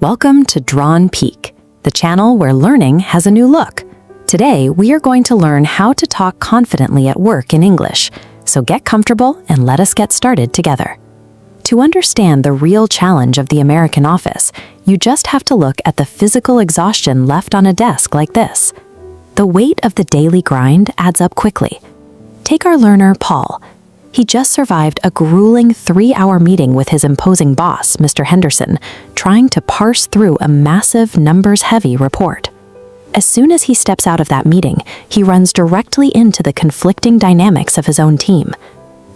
Welcome to Drawn Peak, the channel where learning has a new look. Today, we are going to learn how to talk confidently at work in English, so get comfortable and let us get started together. To understand the real challenge of the American office, you just have to look at the physical exhaustion left on a desk like this. The weight of the daily grind adds up quickly. Take our learner, Paul. He just survived a grueling 3-hour meeting with his imposing boss, Mr. Henderson, trying to parse through a massive, numbers-heavy report. As soon as he steps out of that meeting, he runs directly into the conflicting dynamics of his own team.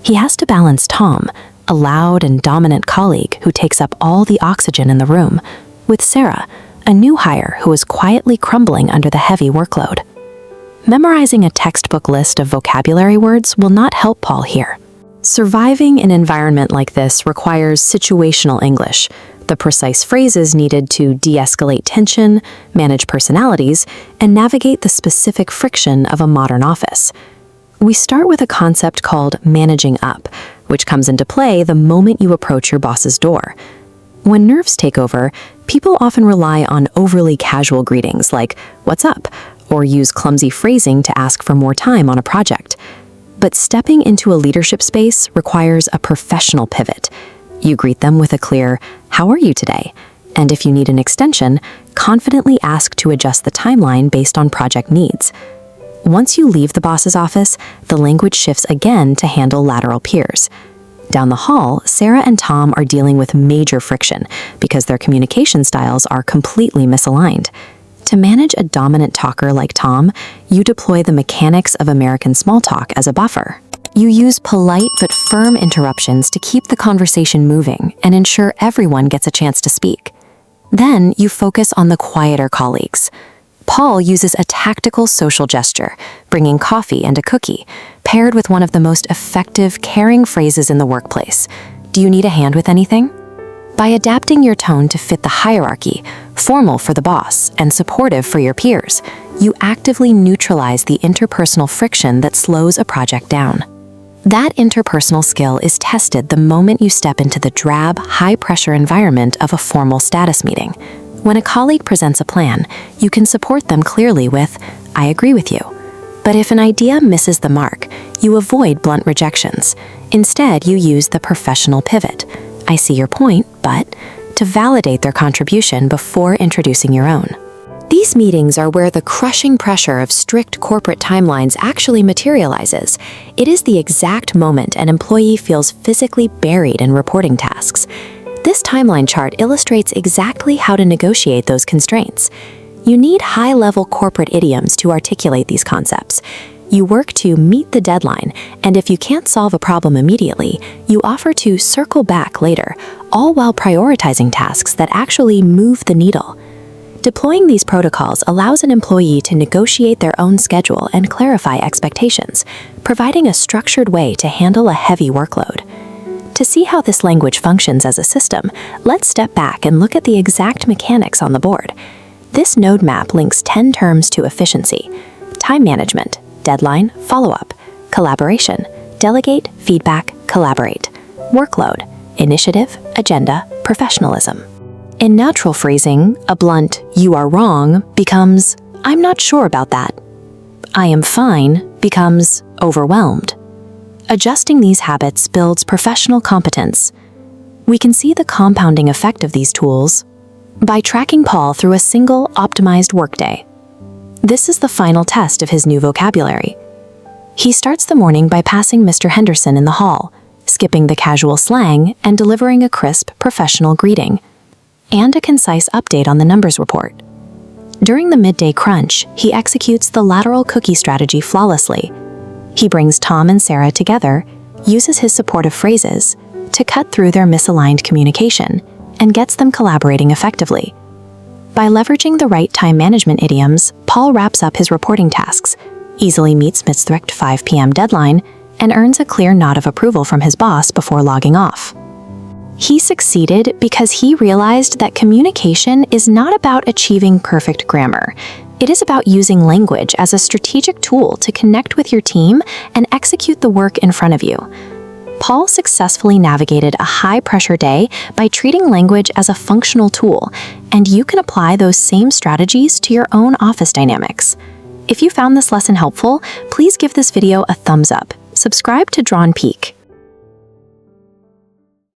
He has to balance Tom, a loud and dominant colleague who takes up all the oxygen in the room, with Sara, a new hire who is quietly crumbling under the heavy workload. Memorizing a textbook list of vocabulary words will not help Paul here. Surviving an environment like this requires situational English, the precise phrases needed to de-escalate tension, manage personalities, and navigate the specific friction of a modern office. We start with a concept called managing up, which comes into play the moment you approach your boss's door. When nerves take over, people often rely on overly casual greetings like, "What's up?" or use clumsy phrasing to ask for more time on a project. But stepping into a leadership space requires a professional pivot. You greet them with a clear, "How are you today?" And if you need an extension, confidently ask to adjust the timeline based on project needs. Once you leave the boss's office, the language shifts again to handle lateral peers. Down the hall, Sara and Tom are dealing with major friction because their communication styles are completely misaligned. To manage a dominant talker like Tom, you deploy the mechanics of American small talk as a buffer. You use polite but firm interruptions to keep the conversation moving and ensure everyone gets a chance to speak. Then you focus on the quieter colleagues. Paul uses a tactical social gesture, bringing coffee and a cookie, paired with one of the most effective, caring phrases in the workplace. "Do you need a hand with anything?" By adapting your tone to fit the hierarchy, formal for the boss and supportive for your peers, you actively neutralize the interpersonal friction that slows a project down. That interpersonal skill is tested the moment you step into the drab, high-pressure environment of a formal status meeting. When a colleague presents a plan, you can support them clearly with, "I agree with you." But if an idea misses the mark, you avoid blunt rejections. Instead, you use the professional pivot. "I see your point, but," to validate their contribution before introducing your own. These meetings are where the crushing pressure of strict corporate timelines actually materializes. It is the exact moment an employee feels physically buried in reporting tasks. This timeline chart illustrates exactly how to negotiate those constraints. You need high-level corporate idioms to articulate these concepts. You work to meet the deadline, and if you can't solve a problem immediately, you offer to circle back later, all while prioritizing tasks that actually move the needle. Deploying these protocols allows an employee to negotiate their own schedule and clarify expectations, providing a structured way to handle a heavy workload. To see how this language functions as a system, let's step back and look at the exact mechanics on the board. This node map links 10 terms to efficiency: time management, deadline, follow-up, collaboration, delegate, feedback, collaborate, workload, initiative, agenda, professionalism. In natural phrasing, a blunt "you are wrong" becomes "I'm not sure about that." "I am fine" becomes "overwhelmed." Adjusting these habits builds professional competence. We can see the compounding effect of these tools by tracking Paul through a single, optimized workday. This is the final test of his new vocabulary. He starts the morning by passing Mr. Henderson in the hall, skipping the casual slang and delivering a crisp, professional greeting, and a concise update on the numbers report. During the midday crunch, he executes the lateral cookie strategy flawlessly. He brings Tom and Sara together, uses his supportive phrases to cut through their misaligned communication, and gets them collaborating effectively. By leveraging the right time management idioms, Paul wraps up his reporting tasks, easily meets Mr. 5 p.m. deadline, and earns a clear nod of approval from his boss before logging off. He succeeded because he realized that communication is not about achieving perfect grammar. It is about using language as a strategic tool to connect with your team and execute the work in front of you. Paul successfully navigated a high-pressure day by treating language as a functional tool, and you can apply those same strategies to your own office dynamics. If you found this lesson helpful, please give this video a thumbs up. Subscribe to Drawn Peak,